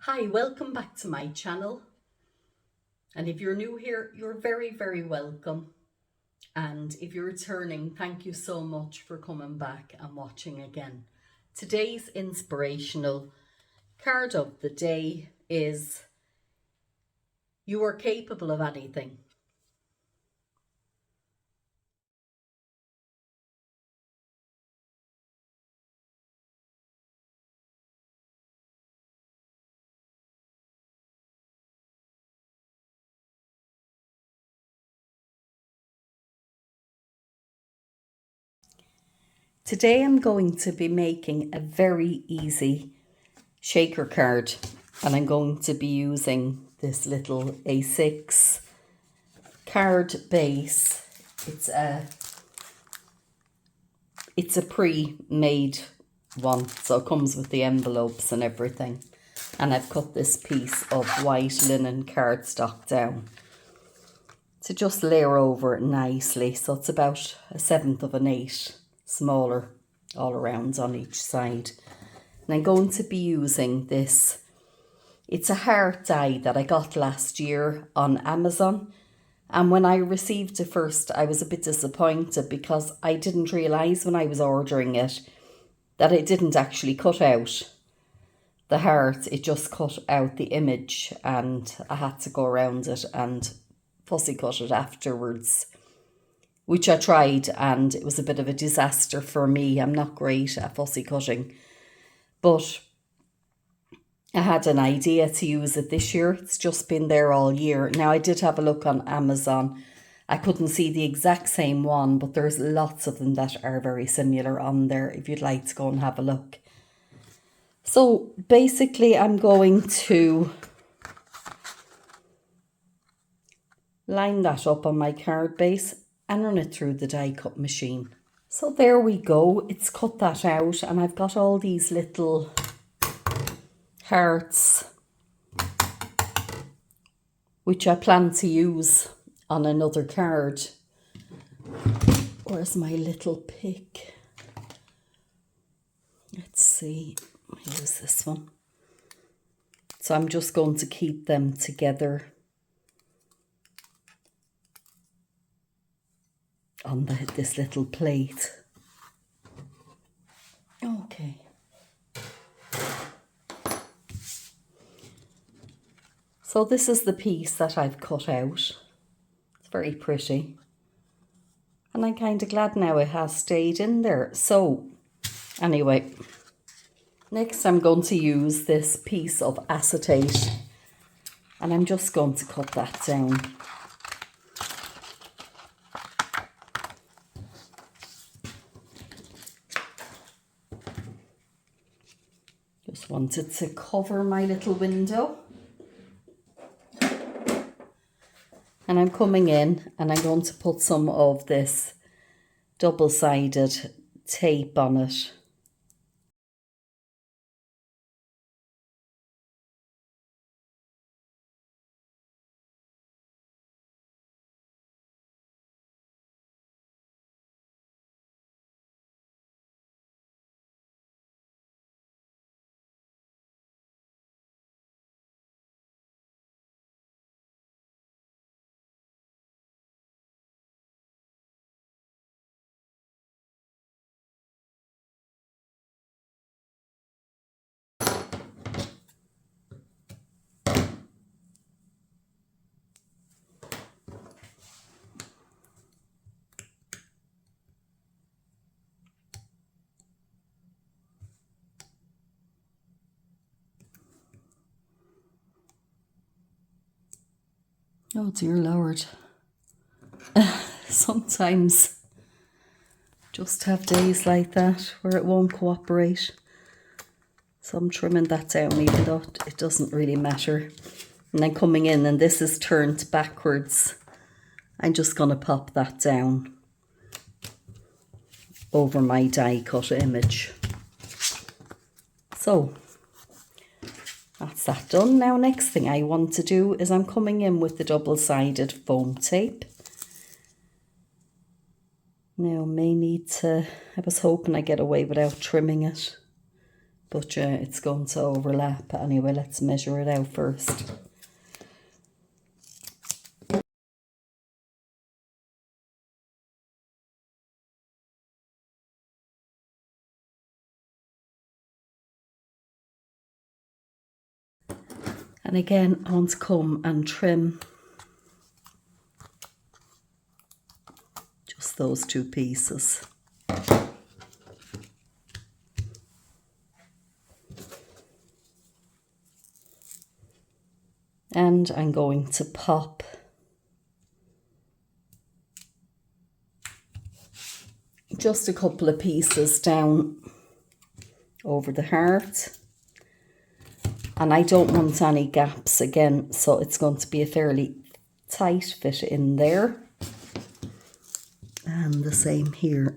Hi, welcome back to my channel. And if you're new here, you're very, very welcome. And if you're returning, thank you so much for coming back and watching again. Today's inspirational card of the day is "You are capable of anything." Today I'm going to be making a very easy shaker card, and I'm going to be using this little A6 card base. It's a pre-made one, so it comes with the envelopes and everything. And I've cut this piece of white linen cardstock down to just layer over it nicely, so it's about 1/7 of an 8 smaller all around on each side. And I'm going to be using this. It's a heart die that I got last year on Amazon. And when I received it first, I was a bit disappointed because I didn't realise when I was ordering it that it didn't actually cut out the heart. It just cut out the image, and I had to go around it and fussy cut it afterwards, which I tried, and it was a bit of a disaster for me. I'm not great at fussy cutting, but I had an idea to use it this year. It's just been there all year. Now, I did have a look on Amazon. I couldn't see the exact same one, but there's lots of them that are very similar on there if you'd like to go and have a look. So basically, I'm going to line that up on my card base and run it through the die cut machine. So there we go. It's cut that out, and I've got all these little hearts which I plan to use on another card. Where's my little pick? Let's see, I'll use this one. So I'm just going to keep them together on this little plate. Okay. So this is the piece that I've cut out. It's very pretty. And I'm kind of glad now it has stayed in there. So anyway, next I'm going to use this piece of acetate, and I'm just going to cut that down. Just wanted to cover my little window. And I'm coming in and I'm going to put some of this double-sided tape on it. Oh dear Lord. Sometimes just have days like that where it won't cooperate. So I'm trimming that down, even though it doesn't really matter. And then coming in, and this is turned backwards, I'm just going to pop that down over my die cut image. So that's that done. Now next thing I want to do is I'm coming in with the double-sided foam tape. Now may need to, I was hoping I get away without trimming it, but it's going to overlap. Anyway, let's measure it out first. And again, I want to come and trim just those two pieces. And I'm going to pop just a couple of pieces down over the heart. And I don't want any gaps again, so it's going to be a fairly tight fit in there. And the same here,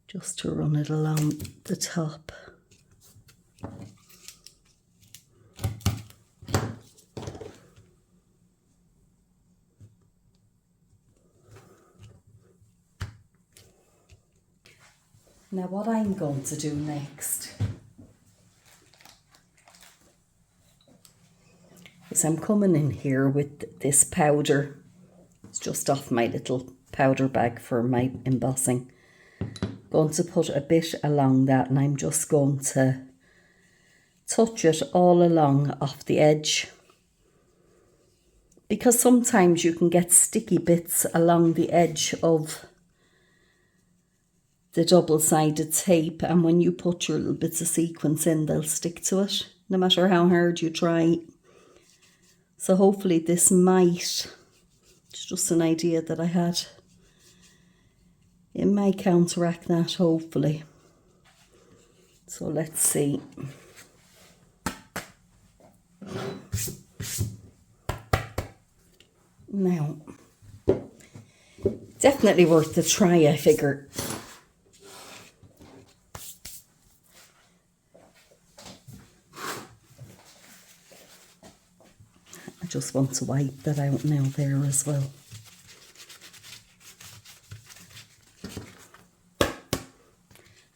just to run it along the top. Now what I'm going to do next is I'm coming in here with this powder. It's just off my little powder bag for my embossing. Going to put a bit along that, and I'm just going to touch it all along off the edge, because sometimes you can get sticky bits along the edge of the double-sided tape, and when you put your little bits of sequins in, they'll stick to it no matter how hard you try. So hopefully this might, it's just an idea that I had, it might counteract that, hopefully. So let's see. Now, definitely worth the try, I figure. I just want to wipe that out now there as well.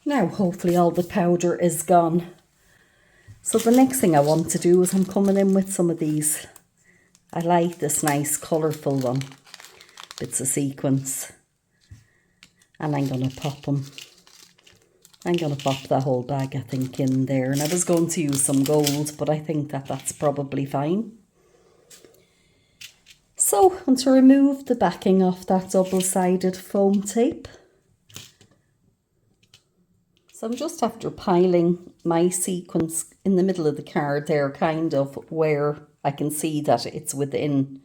Now, hopefully all the powder is gone. So the next thing I want to do is I'm coming in with some of these. I like this nice colourful one, bits of sequins, and I'm going to pop them. I'm going to pop the whole bag, I think, in there. And I was going to use some gold, but I think that that's probably fine. So I'm going to remove the backing off that double-sided foam tape. So I'm just after piling my sequins in the middle of the card there, kind of where I can see that it's within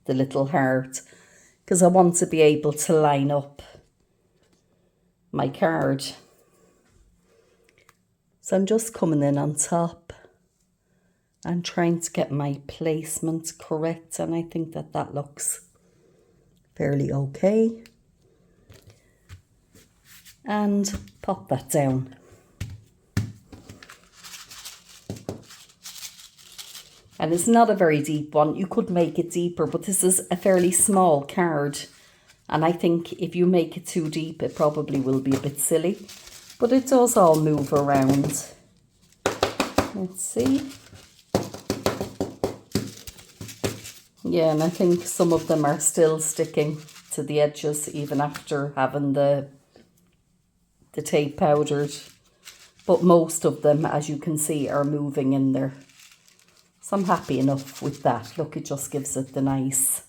the little heart, because I want to be able to line up my card. So I'm just coming in on top and trying to get my placement correct, and I think that that looks fairly okay. And pop that down. And it's not a very deep one. You could make it deeper, but this is a fairly small card. And I think if you make it too deep, it probably will be a bit silly. But it does all move around. Let's see. Yeah, and I think some of them are still sticking to the edges even after having the tape powdered, but most of them, as you can see, are moving in there. So I'm happy enough with that. Look, it just gives it the nice.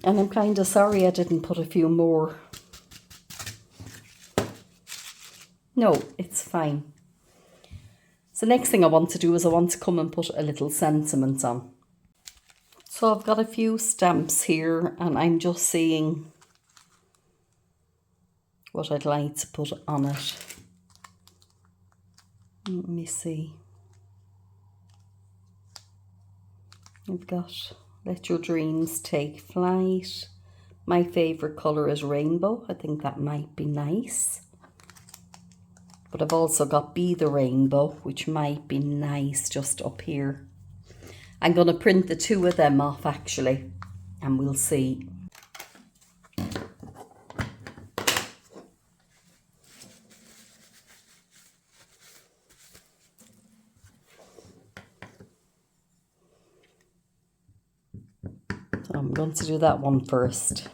And I'm kind of sorry I didn't put a few more. No, it's fine. So next thing I want to do is I want to come and put a little sentiment on. So I've got a few stamps here, and I'm just seeing what I'd like to put on it. Let me see. I've got Let Your Dreams Take Flight. My favourite colour is rainbow. I think that might be nice. But I've also got Be the Rainbow, which might be nice just up here. I'm going to print the two of them off actually, and we'll see. So I'm going to do that one first.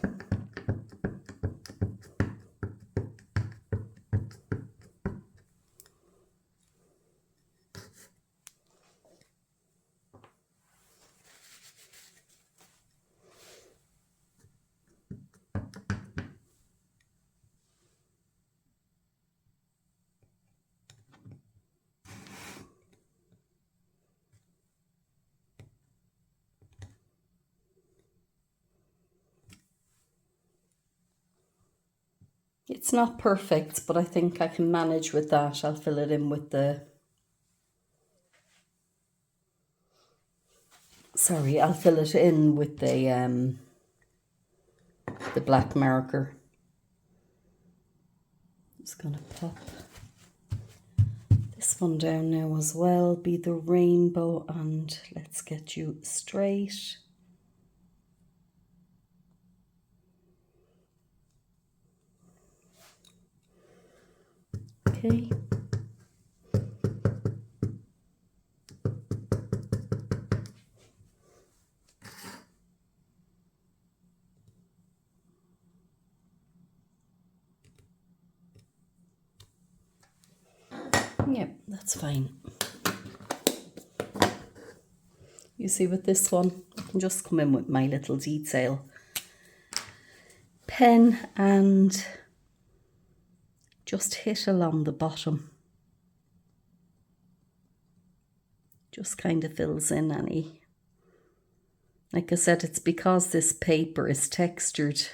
It's not perfect, but I think I can manage with that. I'll fill it in with the... Sorry, I'll fill it in with the black marker. Just gonna pop this one down now as well, be the rainbow, and let's get you straight. Okay. Yep, that's fine. You see with this one, I can just come in with my little detail pen and just hit along the bottom. Just kind of fills in any. Like I said, it's because this paper is textured.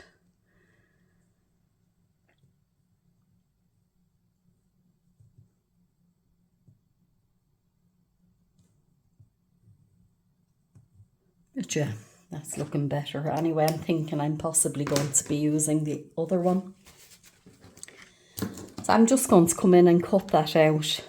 But yeah, that's looking better. Anyway, I'm thinking I'm possibly going to be using the other one. So I'm just going to come in and cut that out.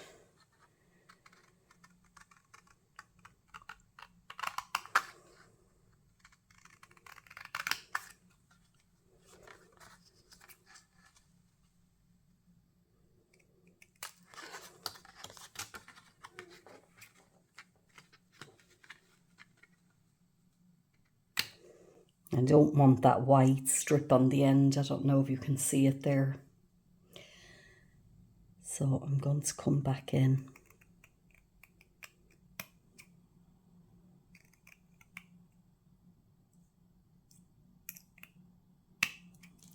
I don't want that white strip on the end. I don't know if you can see it there. So I'm going to come back in.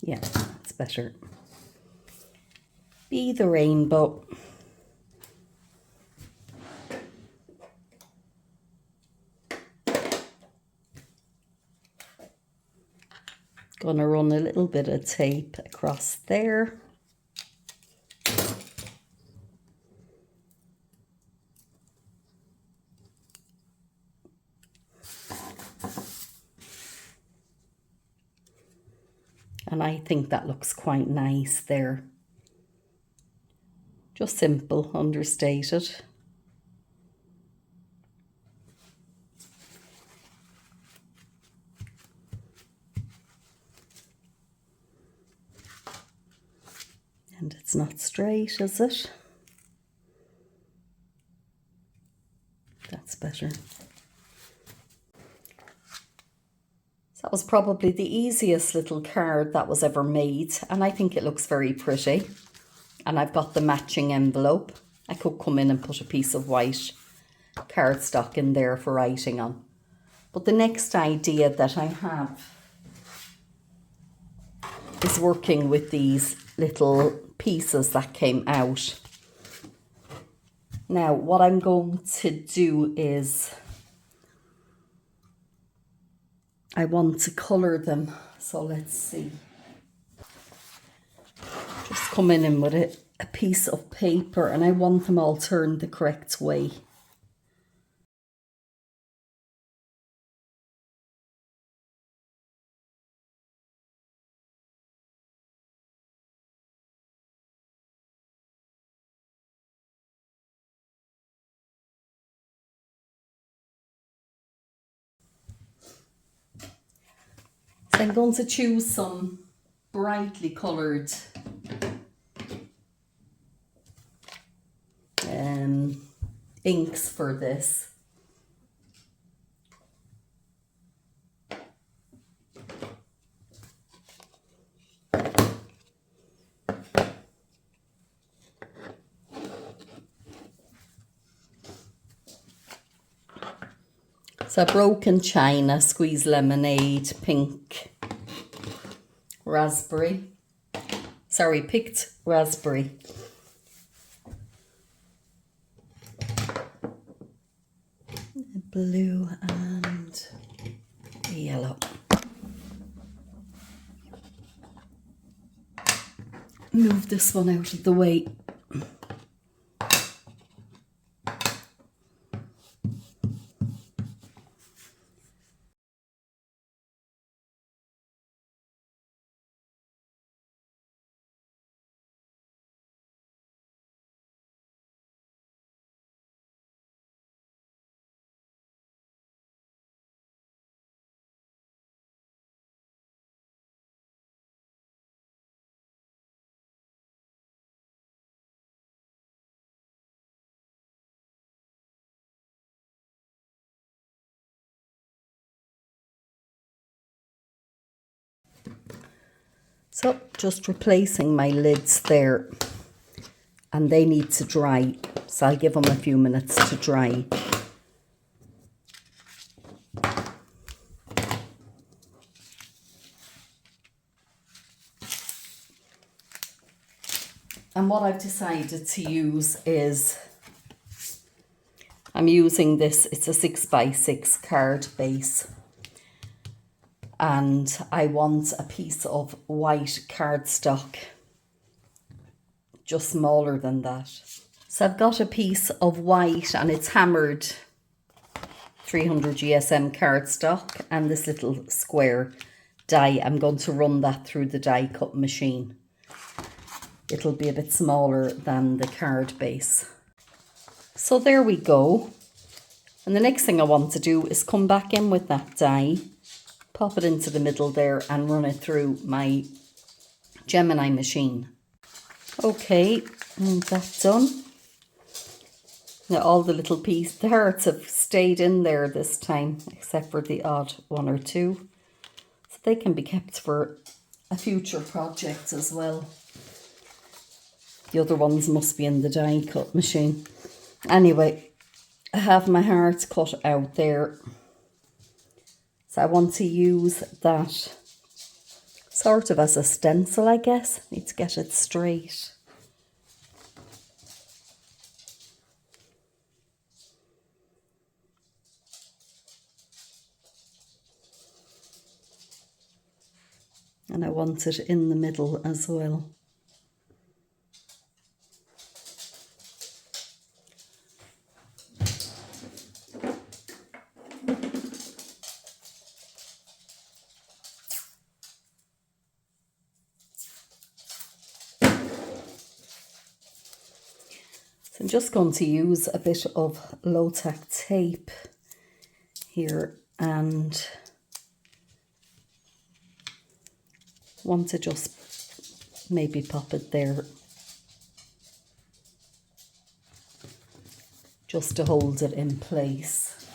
Yeah, that's better. Be the rainbow. Gonna run a little bit of tape across there. And I think that looks quite nice there. Just simple, understated. And it's not straight, is it? That's better. So that was probably the easiest little card that was ever made, and I think it looks very pretty. And I've got the matching envelope. I could come in and put a piece of white cardstock in there for writing on. But the next idea that I have is working with these little pieces that came out. Now, what I'm going to do is I want to colour them. So let's see. Just come in with a piece of paper, and I want them all turned the correct way. So I'm going to choose some brightly coloured inks for this. So broken china, squeezed lemonade, pink raspberry. Sorry, picked raspberry. Blue and yellow. Move this one out of the way. So just replacing my lids there, and they need to dry, so I'll give them a few minutes to dry. And what I've decided to use is, I'm using this, it's a 6x6 card base. And I want a piece of white cardstock, just smaller than that. So I've got a piece of white and it's hammered 300 GSM cardstock and this little square die. I'm going to run that through the die cut machine. It'll be a bit smaller than the card base. So there we go. And the next thing I want to do is come back in with that die, pop it into the middle there and run it through my Gemini machine. Okay, and that's done. Now all the little pieces, the hearts have stayed in there this time, except for the odd one or two. So they can be kept for a future project as well. The other ones must be in the die cut machine. Anyway, I have my hearts cut out there. So I want to use that sort of as a stencil, I guess. Need to get it straight. And I want it in the middle as well. I'm just going to use a bit of low-tack tape here and want to just maybe pop it there just to hold it in place.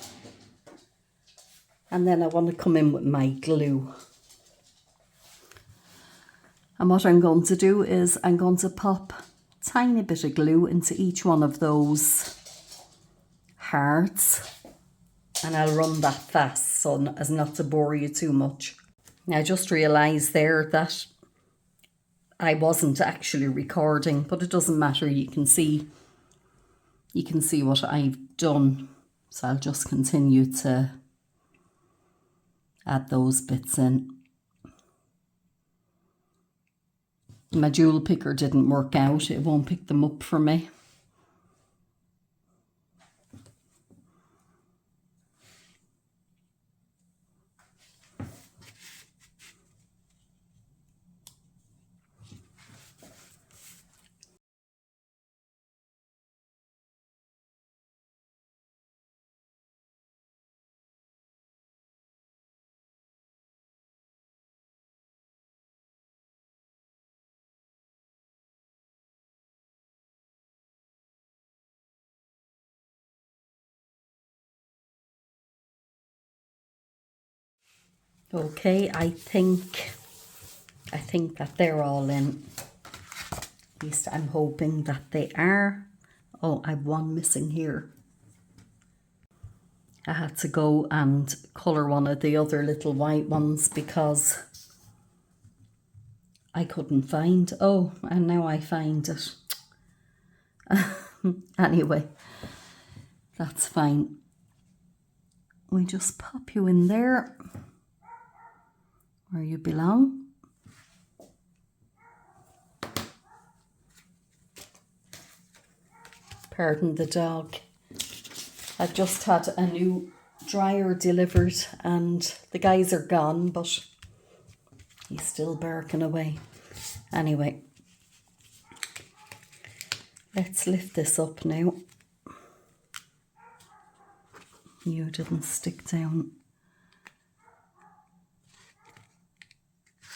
And then I want to come in with my glue. And what I'm going to do is I'm going to pop tiny bit of glue into each one of those hearts and I'll run that fast so as not to bore you too much. Now I just realised there that I wasn't actually recording, but it doesn't matter, you can see what I've done. So I'll just continue to add those bits in. My jewel picker didn't work out, it won't pick them up for me. Okay, I think that they're all in. At least I'm hoping that they are. Oh, I've one missing here. I had to go and colour one of the other little white ones because I couldn't find. Oh, and now I find it. Anyway, that's fine. We just pop you in there where you belong. Pardon the dog. I've just had a new dryer delivered and the guys are gone, but he's still barking away. Anyway, let's lift this up now. You didn't stick down.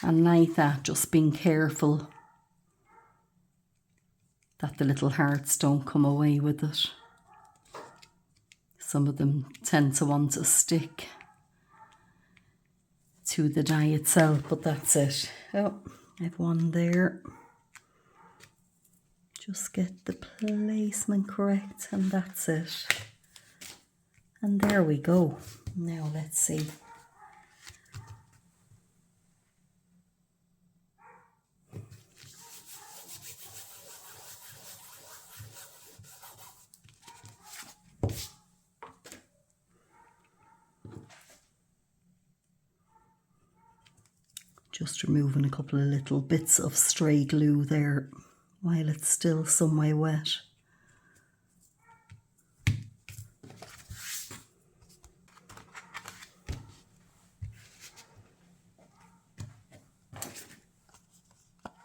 And like that, just being careful that the little hearts don't come away with it. Some of them tend to want to stick to the dye itself, but that's it. Oh, I have one there. Just get the placement correct and that's it. And there we go. Now let's see. Just removing a couple of little bits of stray glue there while it's still some way wet.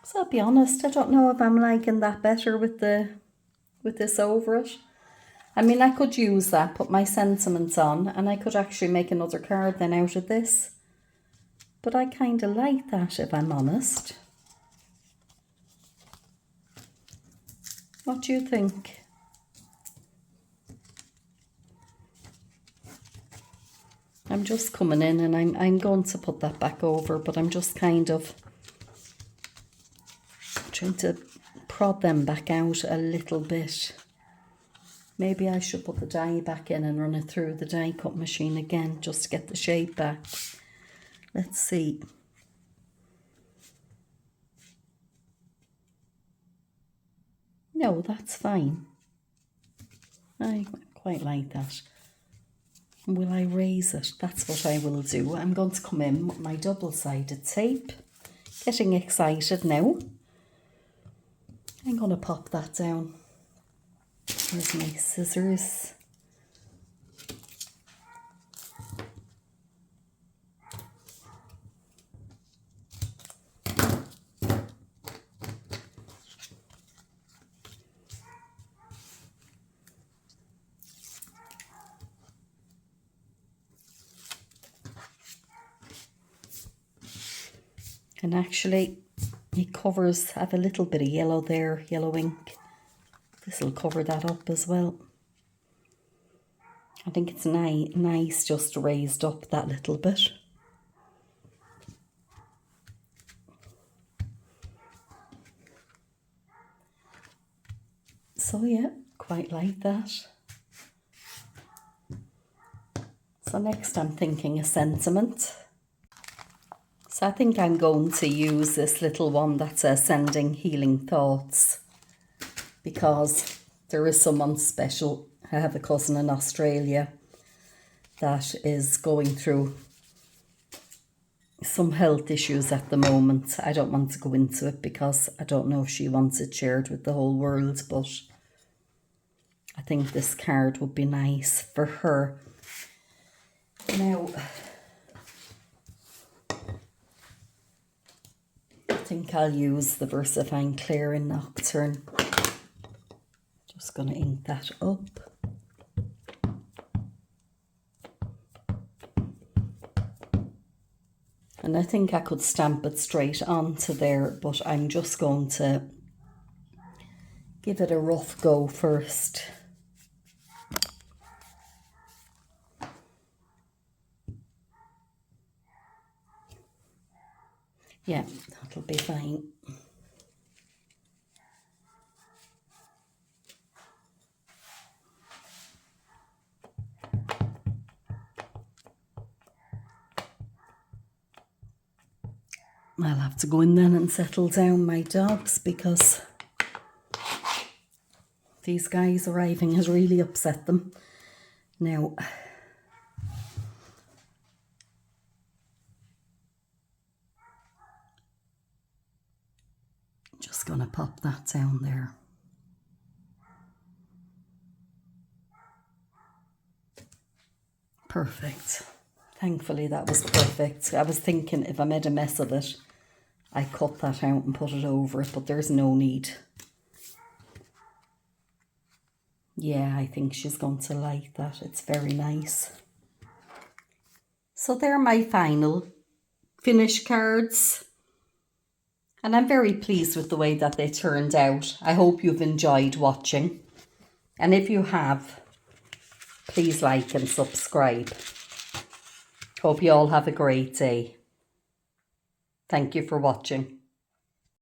So I'll be honest, I don't know if I'm liking that better with this over it. I mean, I could use that, put my sentiments on, and I could actually make another card then out of this. But I kind of like that, if I'm honest. What do you think? I'm just coming in and I'm going to put that back over, but I'm just kind of trying to prod them back out a little bit. Maybe I should put the dye back in and run it through the die cut machine again just to get the shape back. Let's see. No, that's fine. I quite like that. Will I raise it? That's what I will do. I'm going to come in with my double-sided tape. Getting excited now. I'm going to pop that down. Here's my scissors. And actually, it covers, I have a little bit of yellow there, yellow ink. This will cover that up as well. I think it's nice just raised up that little bit. So yeah, quite like that. So next I'm thinking a sentiment. So I think I'm going to use this little one that says sending healing thoughts, because there is someone special. I have a cousin in Australia that is going through some health issues at the moment. I don't want to go into it because I don't know if she wants it shared with the whole world, but I think this card would be nice for her. Now, I think I'll use the VersaFine Clear in Nocturne. Just going to ink that up. And I think I could stamp it straight onto there, but I'm just going to give it a rough go first. Yeah, that'll be fine. I'll have to go in then and settle down my dogs because these guys arriving has really upset them. Now, just going to pop that down there. Perfect. Thankfully that was perfect. I was thinking if I made a mess of it, I cut that out and put it over it, but there's no need. Yeah, I think she's going to like that. It's very nice. So they're my final finished cards. And I'm very pleased with the way that they turned out. I hope you've enjoyed watching. And if you have, please like and subscribe. Hope you all have a great day. Thank you for watching.